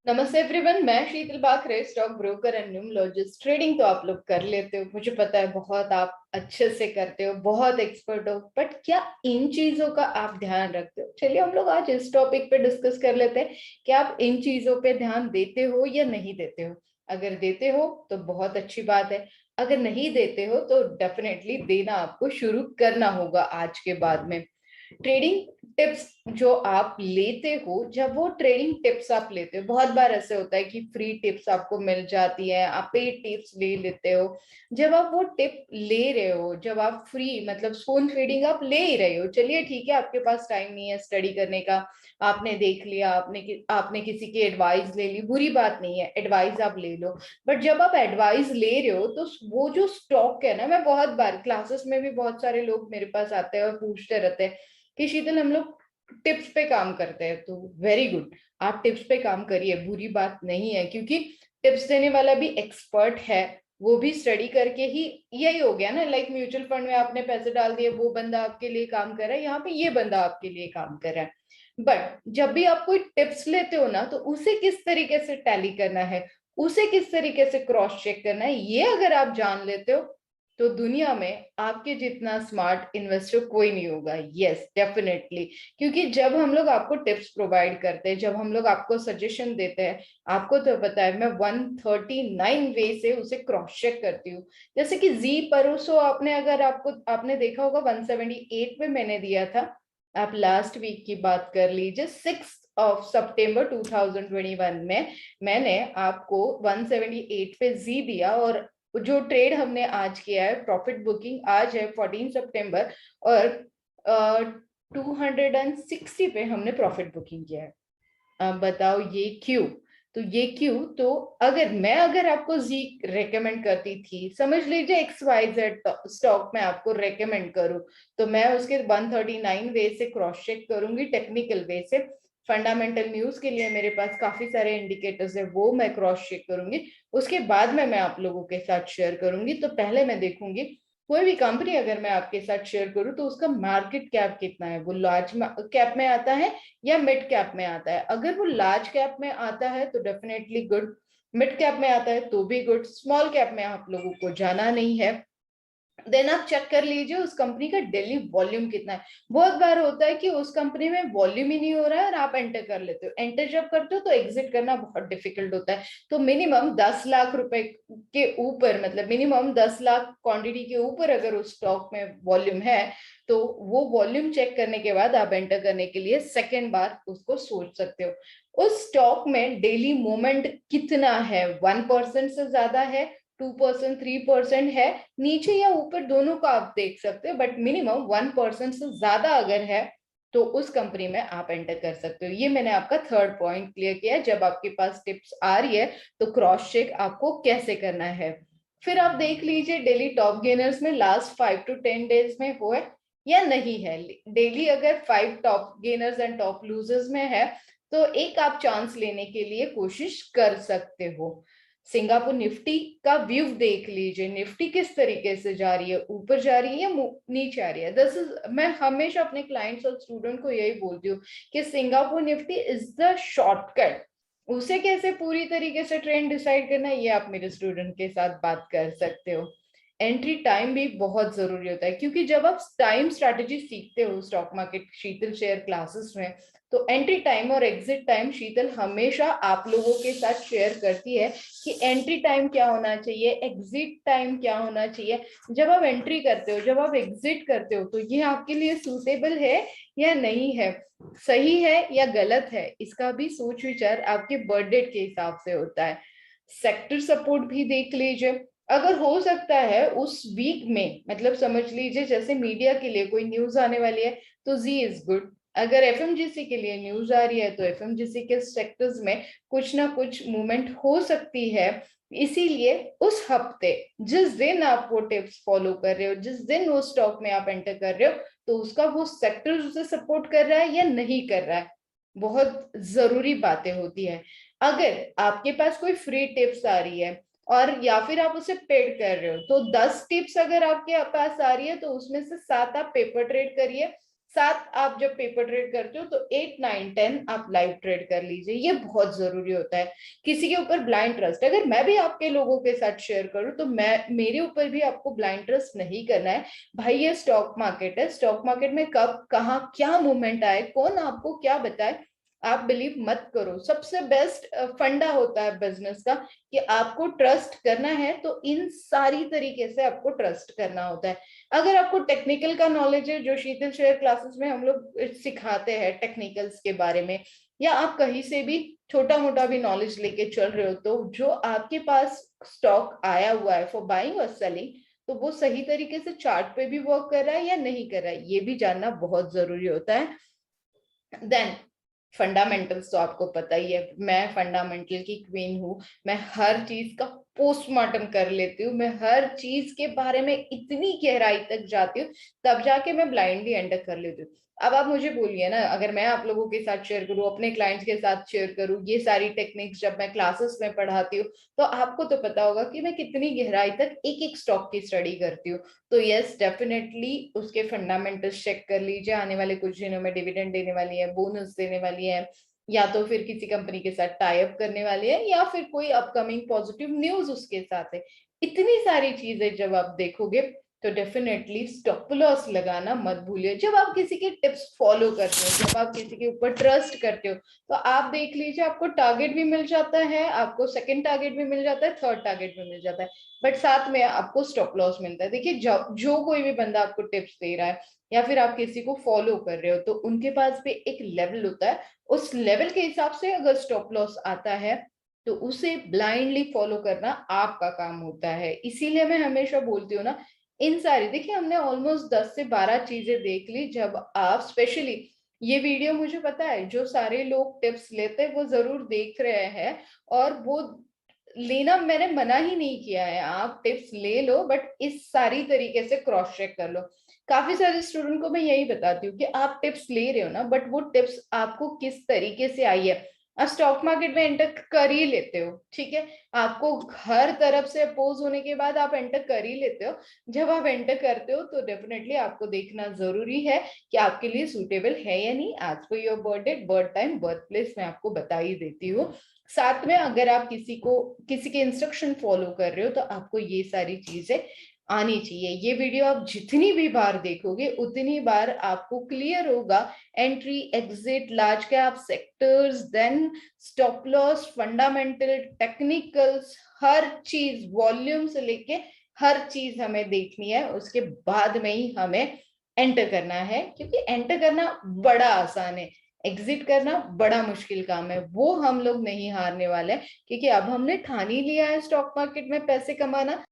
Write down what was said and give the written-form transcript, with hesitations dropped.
नमस्ते एवरीवन, मैं Sheetal Bakhre, stock broker and numerologist. Trading तो आप लोग कर लेते हो, मुझे पता है बहुत आप अच्छे से करते हो, बहुत एक्सपर्ट हो, बट क्या इन चीजों का आप ध्यान रखते हो? चलिए हम लोग आज इस टॉपिक पे डिस्कस कर लेते हैं कि आप इन चीजों पे ध्यान देते हो या नहीं देते हो। अगर देते हो तो बहुत अच्छी बात है, अगर नहीं देते हो तो डेफिनेटली देना आपको शुरू करना होगा आज के बाद में। ट्रेडिंग टिप्स जो आप लेते हो, जब वो ट्रेडिंग टिप्स आप लेते हो, बहुत बार ऐसे होता है कि फ्री टिप्स आपको मिल जाती है, आप पेड टिप्स ले लेते हो। जब आप वो टिप ले रहे हो, जब आप फ्री मतलब स्पून फीडिंग आप ले ही रहे हो, चलिए ठीक है, आपके पास टाइम नहीं है स्टडी करने का, आपने देख लिया, आपने किसी की एडवाइस ले ली, बुरी बात नहीं है, एडवाइस आप ले लो। बट जब आप एडवाइस ले रहे हो तो वो जो स्टॉक है ना, मैं बहुत बार क्लासेस में भी बहुत सारे लोग मेरे पास आते हैं और पूछते रहते हैं कि शीतल हम लोग टिप्स पे काम करते हैं। तो वेरी गुड, आप टिप्स पे काम करिए, बुरी बात नहीं है, क्योंकि टिप्स देने वाला भी एक्सपर्ट है, वो भी स्टडी करके ही। यही हो गया ना, लाइक म्यूचुअल फंड में आपने पैसे डाल दिए, वो बंदा आपके लिए काम कर रहा है, यहाँ पे ये बंदा आपके लिए काम कर रहा है। बट जब भी आप कोई टिप्स लेते हो ना, तो उसे किस तरीके से टैली करना है, उसे किस तरीके से क्रॉस चेक करना है, ये अगर आप जान लेते हो तो दुनिया में आपके जितना स्मार्ट इन्वेस्टर कोई नहीं होगा। यस डेफिनेटली, क्योंकि जब हम लोग आपको टिप्स प्रोवाइड करते हैं, जब हम लोग आपको सजेशन देते हैं, आपको तो पता है मैं 139 वे से उसे क्रॉस चेक करती हूँ। जैसे कि जी परोसो आपने, अगर आपने देखा होगा 178 पे मैंने दिया था। आप लास्ट वीक की बात कर लीजिए, 6 सितंबर 2021 में मैंने आपको 178 पे जी दिया, और जो ट्रेड हमने आज किया है, प्रॉफिट बुकिंग आज है 14 सितंबर, और 260 पे हमने प्रॉफिट बुकिंग किया है। अब बताओ ये क्यों? तो ये क्यों, तो अगर आपको जी रेकमेंड करती थी, समझ लीजिए एक्स वाई जेड स्टॉक में आपको रेकमेंड करूं, तो मैं उसके 139 वे से क्रॉस चेक करूंगी, टेक्निकल वे से। फंडामेंटल न्यूज के लिए मेरे पास काफी सारे इंडिकेटर्स है, वो मैं क्रॉस चेक करूंगी। उसके बाद में मैं आप लोगों के साथ शेयर करूंगी। तो पहले मैं देखूंगी कोई भी कंपनी अगर मैं आपके साथ शेयर करूं तो उसका मार्केट कैप कितना है, वो लार्ज कैप में आता है या मिड कैप में आता है। अगर वो लार्ज कैप में आता है तो डेफिनेटली गुड, मिड कैप में आता है तो भी गुड, स्मॉल कैप में आप लोगों को जाना नहीं है। देन आप चेक कर लीजिए उस कंपनी का डेली वॉल्यूम कितना है। बहुत बार होता है कि उस कंपनी में वॉल्यूम ही नहीं हो रहा है और आप एंटर कर लेते हो, एंटर जब करते हो तो एग्जिट करना बहुत डिफिकल्ट होता है। तो मिनिमम 10 लाख रुपए के ऊपर, मतलब मिनिमम 10 लाख क्वांटिटी के ऊपर अगर उस स्टॉक में वॉल्यूम है, तो वो वॉल्यूम चेक करने के बाद आप एंटर करने के लिए सेकेंड बार उसको सोच सकते हो। उस स्टॉक में डेली मूवमेंट कितना है, 1% से ज्यादा है, 2%, 3% है, नीचे या ऊपर दोनों का आप देख सकते हो, बट मिनिमम 1% से ज्यादा अगर है तो उस कंपनी में आप एंटर कर सकते हो। ये मैंने आपका थर्ड पॉइंट क्लियर किया। जब आपके पास टिप्स आ रही है तो क्रॉस चेक आपको कैसे करना है। फिर आप देख लीजिए डेली टॉप गेनर्स में लास्ट 5 to 10 डेज में हो है या नहीं है। डेली अगर 5 top gainers and top losers में है तो एक आप चांस लेने के लिए कोशिश कर सकते हो। सिंगापुर निफ्टी का व्यू देख लीजिए, निफ्टी किस तरीके से जा रही है, ऊपर जा रही है या नीचे आ रही है। दिस इज, मैं हमेशा अपने क्लाइंट्स और स्टूडेंट को यही बोलती हूँ कि Singapore Nifty is the shortcut. उसे कैसे पूरी तरीके से ट्रेंड डिसाइड करना है, ये आप मेरे स्टूडेंट के साथ बात कर सकते हो। एंट्री टाइम भी बहुत जरूरी होता है, क्योंकि जब आप टाइम स्ट्रैटेजी सीखते हो स्टॉक मार्केट शीतल शेयर क्लासेस में, तो एंट्री टाइम और एग्जिट टाइम शीतल हमेशा आप लोगों के साथ शेयर करती है कि एंट्री टाइम क्या होना चाहिए, एग्जिट टाइम क्या होना चाहिए। जब आप एंट्री करते हो, जब आप एग्जिट करते हो, तो ये आपके लिए सूटेबल है या नहीं है, सही है या गलत है, इसका भी सोच विचार आपके बर्थ डेट के हिसाब से होता है। सेक्टर सपोर्ट भी देख लीजिए, अगर हो सकता है उस वीक में, मतलब समझ लीजिए जैसे मीडिया के लिए कोई न्यूज आने वाली है तो जी इज गुड। अगर एफएमजीसी के लिए न्यूज आ रही है तो एफएमजीसी के सेक्टर्स में कुछ ना कुछ मूवमेंट हो सकती है। इसीलिए उस हफ्ते जिस दिन आप वो टिप्स फॉलो कर रहे हो, जिस दिन वो स्टॉक में आप एंटर कर रहे हो, तो उसका वो सेक्टर उसे सपोर्ट कर रहा है या नहीं कर रहा है, बहुत जरूरी बातें होती है। अगर आपके पास कोई फ्री टिप्स आ रही है और या फिर आप उसे पेड कर रहे हो, तो 10 टिप्स अगर आपके पास आ रही है तो उसमें से 7 आप पेपर ट्रेड करिए, 7 आप जब पेपर ट्रेड करते हो तो 8, 9, 10 आप लाइव ट्रेड कर लीजिए, ये बहुत जरूरी होता है। किसी के ऊपर ब्लाइंड ट्रस्ट, अगर मैं भी आपके लोगों के साथ शेयर करूं तो मैं मेरे ऊपर भी आपको ब्लाइंड ट्रस्ट नहीं करना है। भाई ये स्टॉक मार्केट है, स्टॉक मार्केट में कब कहाँ क्या मूवमेंट आए, कौन आपको क्या बताए, आप बिलीव मत करो। सबसे बेस्ट फंडा होता है बिजनेस का कि आपको ट्रस्ट करना है, तो इन सारी तरीके से आपको ट्रस्ट करना होता है। अगर आपको टेक्निकल का नॉलेज है, जो शीतल शेयर क्लासेस में हम लोग सिखाते हैं टेक्निकल्स के बारे में, या आप कहीं से भी छोटा मोटा भी नॉलेज लेके चल रहे हो, तो जो आपके पास स्टॉक आया हुआ है फॉर बाइंग और सेलिंग, तो वो सही तरीके से चार्ट पे भी वर्क कर रहा है या नहीं कर रहा है, ये भी जानना बहुत जरूरी होता है। देन फंडामेंटल्स तो आपको पता ही है, मैं फंडामेंटल की क्वीन हूँ। मैं हर चीज का पोस्टमार्टम कर लेती हूँ, मैं हर चीज के बारे में इतनी गहराई तक जाती हूँ, तब जाके मैं ब्लाइंडली एंटर कर लेती हूँ। अब आप मुझे बोलिए ना, अगर मैं आप लोगों के साथ शेयर करूँ, अपने क्लाइंट्स के साथ शेयर करूँ ये सारी टेक्निक्स, जब मैं क्लासेस में पढ़ाती हूँ, तो आपको तो पता होगा कि मैं कितनी गहराई तक एक एक स्टॉक की स्टडी करती हूँ। तो यस डेफिनेटली उसके फंडामेंटल्स चेक कर लीजिए, आने वाले कुछ दिनों में डिविडेंड देने वाली है, बोनस देने वाली है, या तो फिर किसी कंपनी के साथ टाई अप करने वाली है, या फिर कोई अपकमिंग पॉजिटिव न्यूज उसके साथ है। इतनी सारी चीजें जब आप देखोगे तो डेफिनेटली स्टॉप लॉस लगाना मत भूलिए। जब आप किसी के टिप्स फॉलो करते हो, जब आप किसी के ऊपर ट्रस्ट करते हो, तो आप देख लीजिए आपको टारगेट भी मिल जाता है, आपको सेकंड टारगेट भी मिल जाता है, थर्ड टारगेट भी मिल जाता है, बट साथ में आपको स्टॉप लॉस मिलता है। देखिए जो कोई भी बंदा आपको टिप्स दे रहा है, या फिर आप किसी को फॉलो कर रहे हो, तो उनके पास भी एक लेवल होता है, उस लेवल के हिसाब से अगर स्टॉप लॉस आता है तो उसे ब्लाइंडली फॉलो करना आपका काम होता है। इसीलिए मैं हमेशा बोलती हूँ ना, इन सारी, देखिए हमने ऑलमोस्ट 10 से 12 चीजें देख ली। जब आप स्पेशली ये वीडियो, मुझे पता है जो सारे लोग टिप्स लेते हैं वो जरूर देख रहे हैं, और वो लेना मैंने मना ही नहीं किया है, आप टिप्स ले लो, बट इस सारी तरीके से क्रॉस चेक कर लो। काफी सारे स्टूडेंट को मैं यही बताती हूँ कि आप टिप्स ले रहे हो ना, बट वो टिप्स आपको किस तरीके से आई है। आप स्टॉक मार्केट में एंटर कर ही लेते हो, ठीक है, आपको हर तरफ से अपोज होने के बाद आप एंटर कर ही लेते हो। जब आप एंटर करते हो तो डेफिनेटली आपको देखना जरूरी है कि आपके लिए सूटेबल है या नहीं। As per your birth date, birth time, birth place मैं आपको बता ही देती हूँ। साथ में अगर आप किसी के इंस्ट्रक्शन फॉलो कर रहे हो, तो आपको ये सारी चीजें आनी चाहिए। ये वीडियो आप जितनी भी बार देखोगे उतनी बार आपको क्लियर होगा entry, exit, large cap sectors, then stop loss, fundamental, technicals, हर चीज वॉल्यूम से लेके हर चीज हमें देखनी है। उसके बाद में ही हमें एंटर करना है, क्योंकि एंटर करना बड़ा आसान है, एग्जिट करना बड़ा मुश्किल काम है। वो हम लोग नहीं हारने वाले, क्योंकि अब हमने ठान ही लिया है स्टॉक मार्केट में पैसे कमाना।